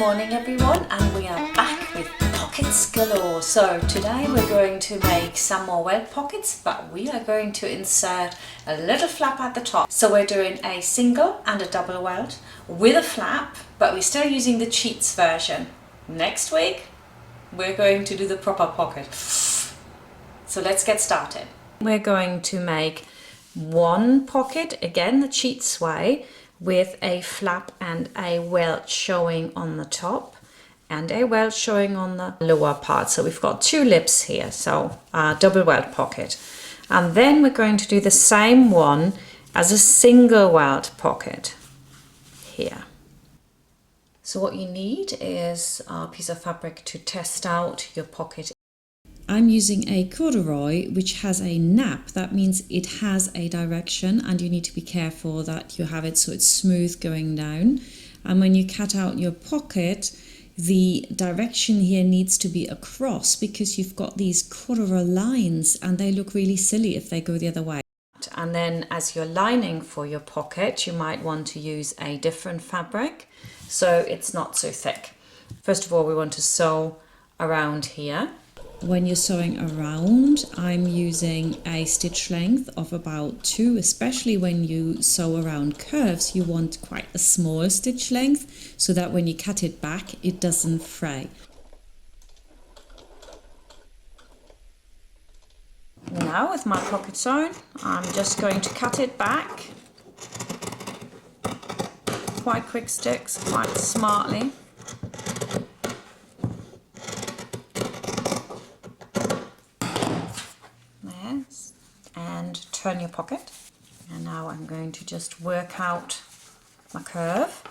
morning everyone, and we are back with pockets galore. So today we're going to make some more welt pockets, but we are going to insert a little flap at the top. So we're doing a single and a double welt with a flap, but we're still using the cheats version. Next week we're going to do the proper pocket. So let's get started. We're going to make one pocket, again the cheats way, with a flap and a welt showing on the top and a welt showing on the lower part. So we've got two lips here, so a double welt pocket. And then we're going to do the same one as a single welt pocket here. So what you need is a piece of fabric to test out your pocket. I'm using a corduroy which has a nap. That means it has a direction, and you need to be careful that you have it so it's smooth going down. And when you cut out your pocket, the direction here needs to be across, because you've got these corduroy lines and they look really silly if they go the other way. And then as your lining for your pocket, you might want to use a different fabric so it's not so thick. First of all, we want to sew around here. When you're sewing around, I'm using a stitch length of about 2, especially when you sew around curves. You want quite a small stitch length so that when you cut it back, it doesn't fray. Now with my pocket sewn, I'm just going to cut it back. Quite quick sticks, quite smartly. And turn your pocket. And now I'm going to just work out my curve,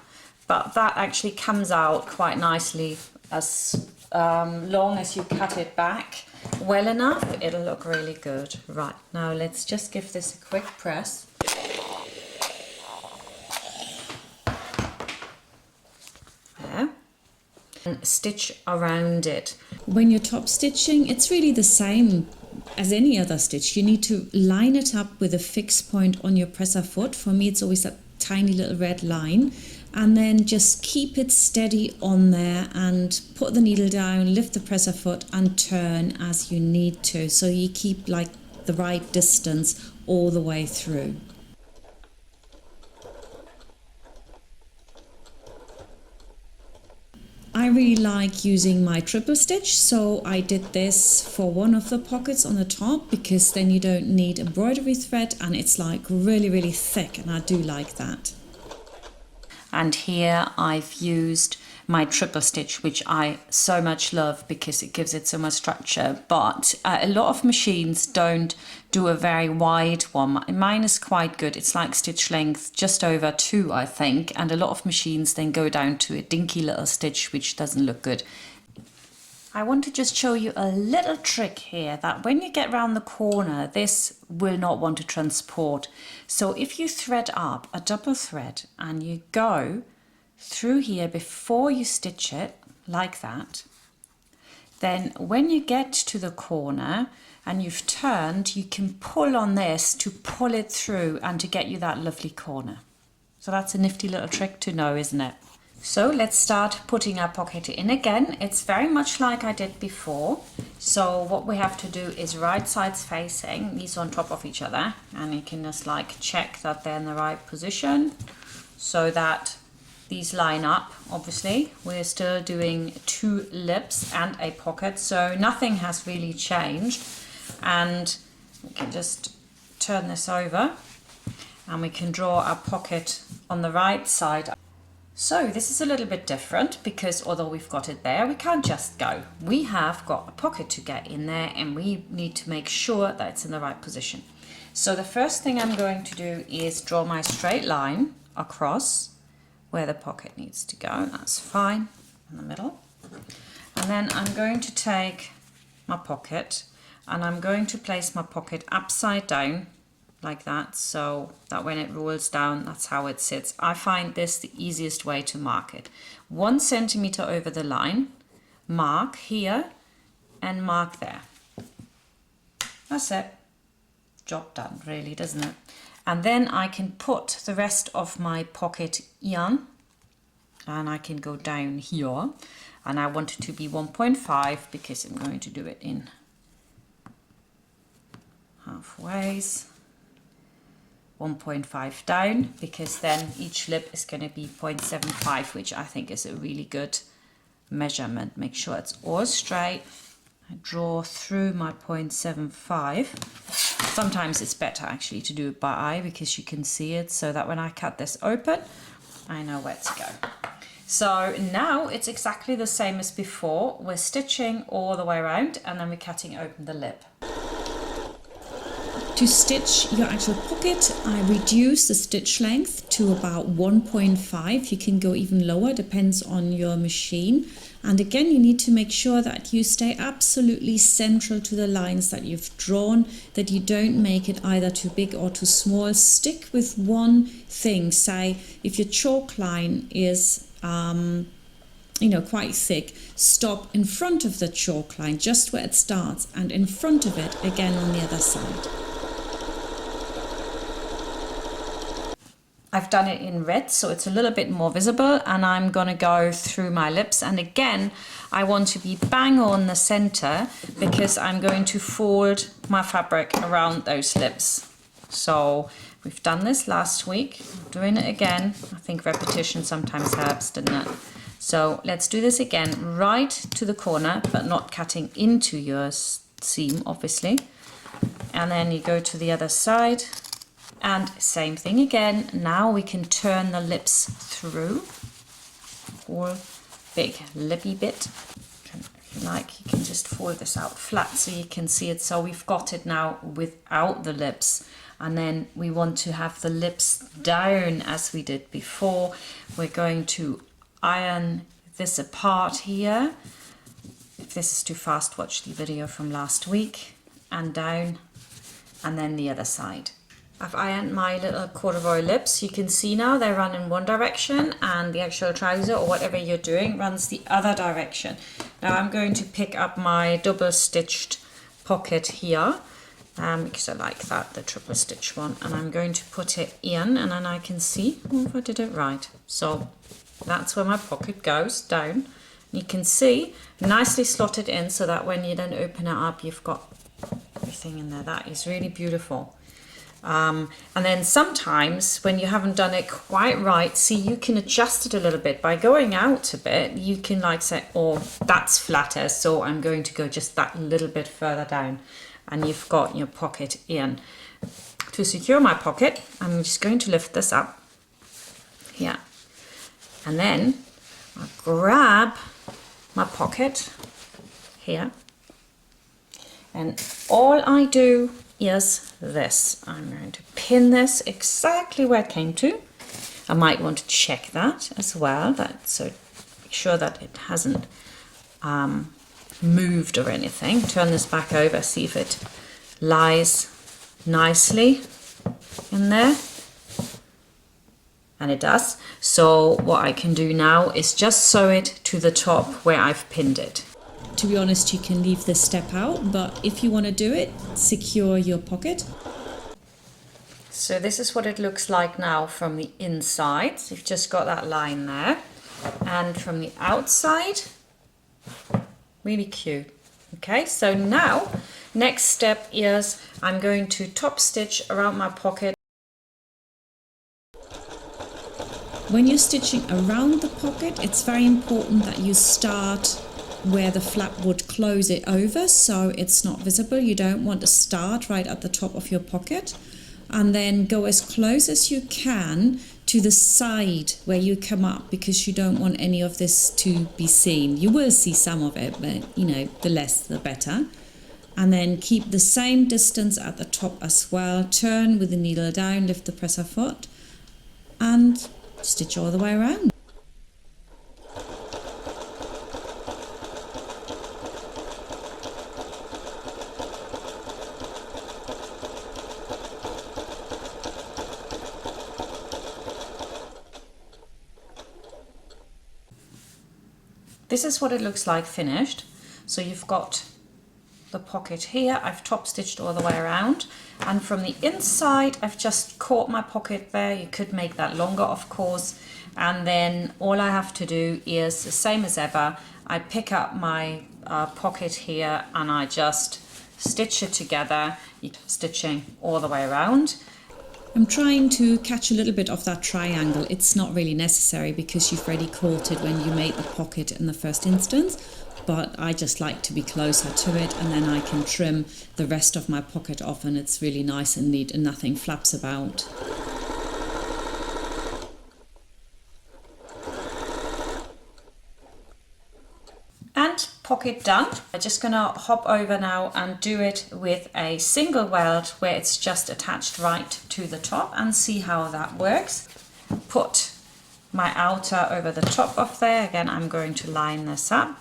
but that actually comes out quite nicely as long as you cut it back well enough. It'll look really good. Right, now let's just give this a quick press. There. And stitch around it. When you're top stitching, it's really the same as any other stitch. You need to line it up with a fixed point on your presser foot. For me, it's always that tiny little red line, and then just keep it steady on there and put the needle down, lift the presser foot and turn as you need to, so you keep like the right distance all the way through. I really like using my triple stitch, so I did this for one of the pockets on the top, because then you don't need embroidery thread and it's like really thick, and I do like that. And here I've used my triple stitch, which I so much love because it gives it so much structure, but a lot of machines don't do a very wide one. Mine is quite good. It's like stitch length just over 2, I think, and a lot of machines then go down to a dinky little stitch which doesn't look good. I want to just show you a little trick here, that when you get round the corner, this will not want to transport. So if you thread up a double thread and you go through here before you stitch it like that, then when you get to the corner and you've turned, you can pull on this to pull it through and to get you that lovely corner. So that's a nifty little trick to know, isn't it? So let's start putting our pocket in again. It's very much like I did before. So what we have to do is right sides facing, these on top of each other, and you can just like check that they're in the right position so that these line up. Obviously we're still doing 2 lips and a pocket, so nothing has really changed. And we can just turn this over and we can draw our pocket on the right side. So this is a little bit different, because although we've got it there, we can't just go. We have got a pocket to get in there, and we need to make sure that it's in the right position. So the first thing I'm going to do is draw my straight line across where the pocket needs to go. That's fine, in the middle. And then I'm going to take my pocket and I'm going to place my pocket upside down like that, so that when it rolls down, that's how it sits. I find this the easiest way to mark it. 1 centimeter over the line, mark here and mark there. That's it. Job done, really, doesn't it? And then I can put the rest of my pocket yarn and I can go down here, and I want it to be 1.5 because I'm going to do it in halfways. 1.5 down, because then each lip is going to be 0.75, which I think is a really good measurement. Make sure it's all straight. I draw through my 0.75. Sometimes it's better actually to do it by eye because you can see it, so that when I cut this open, I know where to go. So now it's exactly the same as before. We're stitching all the way around and then we're cutting open the lip. To stitch your actual pocket, I reduce the stitch length to about 1.5. You can go even lower, depends on your machine. And again, you need to make sure that you stay absolutely central to the lines that you've drawn, that you don't make it either too big or too small. Stick with one thing. Say if your chalk line is quite thick, stop in front of the chalk line, just where it starts, and in front of it again on the other side. I've done it in red, so it's a little bit more visible, and I'm gonna go through my lips. And again, I want to be bang on the center because I'm going to fold my fabric around those lips. So we've done this last week, doing it again. I think repetition sometimes helps, doesn't it? So let's do this again, right to the corner, but not cutting into your seam, obviously. And then you go to the other side. And same thing again. Now we can turn the lips through, all big lippy bit. If you like, you can just fold this out flat so you can see it. So we've got it now without the lips. And then we want to have the lips down as we did before. We're going to iron this apart here. If this is too fast, watch the video from last week. And down, and then the other side. I've ironed my little corduroy lips. You can see now they run in one direction and the actual trouser or whatever you're doing runs the other direction. Now I'm going to pick up my double stitched pocket here because I like that, the triple stitch one, and I'm going to put it in, and then I can see if I did it right. So that's where my pocket goes down. You can see nicely slotted in so that when you then open it up, you've got everything in there. That is really beautiful. And then sometimes when you haven't done it quite right, see, you can adjust it a little bit by going out a bit. You can like say, oh, that's flatter, so I'm going to go just that little bit further down, and you've got your pocket in. To secure my pocket, I'm just going to lift this up here, and then I grab my pocket here, and all I do is this. I'm going to pin this exactly where it came to. I might want to check that as well, so make sure that it hasn't moved or anything. Turn this back over, see if it lies nicely in there. And it does. So what I can do now is just sew it to the top where I've pinned it. To be honest, you can leave this step out, but if you want to do it, secure your pocket. So this is what it looks like now from the inside. So you've just got that line there. And from the outside, really cute. Okay, so now, next step is I'm going to top stitch around my pocket. When you're stitching around the pocket, it's very important that you start where the flap would close it over so it's not visible. You don't want to start right at the top of your pocket and then go as close as you can to the side where you come up, because you don't want any of this to be seen. You will see some of it, but the less the better. And then keep the same distance at the top as well. Turn with the needle down, lift the presser foot and stitch all the way around. This is what it looks like finished. So you've got the pocket here. I've top stitched all the way around, and from the inside I've just caught my pocket there. You could make that longer, of course, And then all I have to do is the same as ever. I pick up my pocket here and I just stitch it together, stitching all the way around. I'm trying to catch a little bit of that triangle. It's not really necessary because you've already caught it when you made the pocket in the first instance, but I just like to be closer to it, and then I can trim the rest of my pocket off and it's really nice and neat and nothing flaps about. And pocket done. I'm just gonna hop over now and do it with a single welt where it's just attached right to the top and see how that works. Put my outer over the top of there. Again, I'm going to line this up.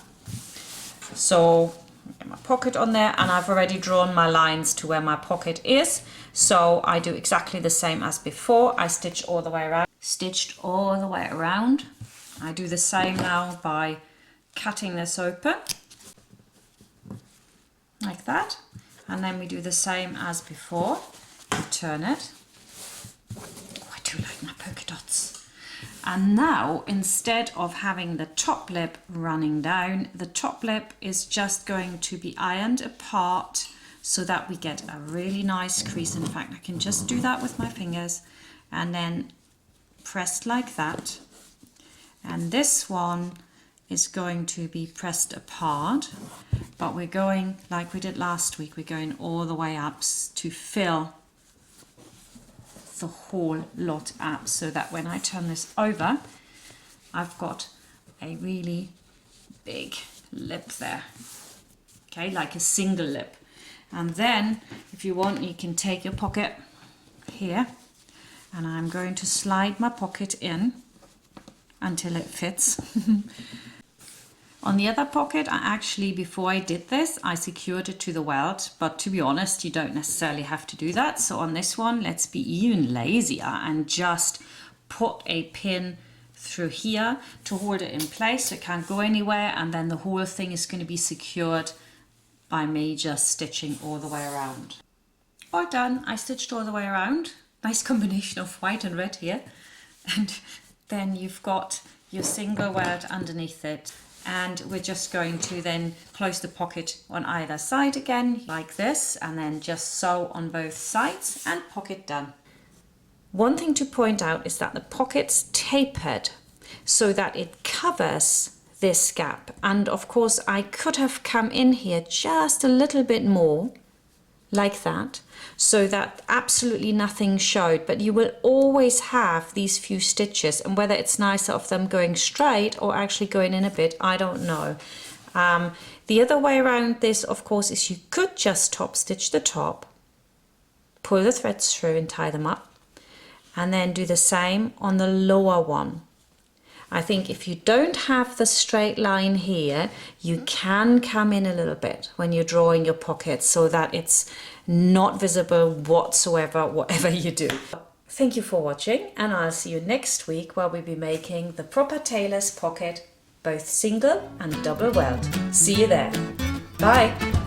So get my pocket on there, and I've already drawn my lines to where my pocket is. So I do exactly the same as before. I stitch all the way around, stitched all the way around. I do the same now by cutting this open like that, and then we do the same as before. We turn it. Oh, I do like my polka dots. And now, instead of having the top lip running down, the top lip is just going to be ironed apart so that we get a really nice crease. In fact, I can just do that with my fingers and then pressed like that. And this one is going to be pressed apart, but we're going, like we did last week, we're going all the way up to fill the whole lot up, so that when I turn this over, I've got a really big lip there, okay, like a single lip. And then if you want, you can take your pocket here, and I'm going to slide my pocket in until it fits. On the other pocket, I actually, before I did this, I secured it to the welt, but to be honest, you don't necessarily have to do that. So on this one, let's be even lazier and just put a pin through here to hold it in place so it can't go anywhere, and then the whole thing is going to be secured by me just stitching all the way around. All done, I stitched all the way around. Nice combination of white and red here. And then you've got your single welt underneath it. And we're just going to then close the pocket on either side again, like this, and then just sew on both sides, and pocket done. One thing to point out is that the pocket's tapered so that it covers this gap. And of course, I could have come in here just a little bit more, like that, so that absolutely nothing showed, but you will always have these few stitches, and whether it's nicer of them going straight or actually going in a bit, I don't know. The other way around this, of course, is you could just top stitch the top, pull the threads through and tie them up, and then do the same on the lower one. I think if you don't have the straight line here, you can come in a little bit when you're drawing your pocket so that it's not visible whatsoever, whatever you do. Thank you for watching, and I'll see you next week where we'll be making the proper tailor's pocket, both single and double welt. See you there. Bye.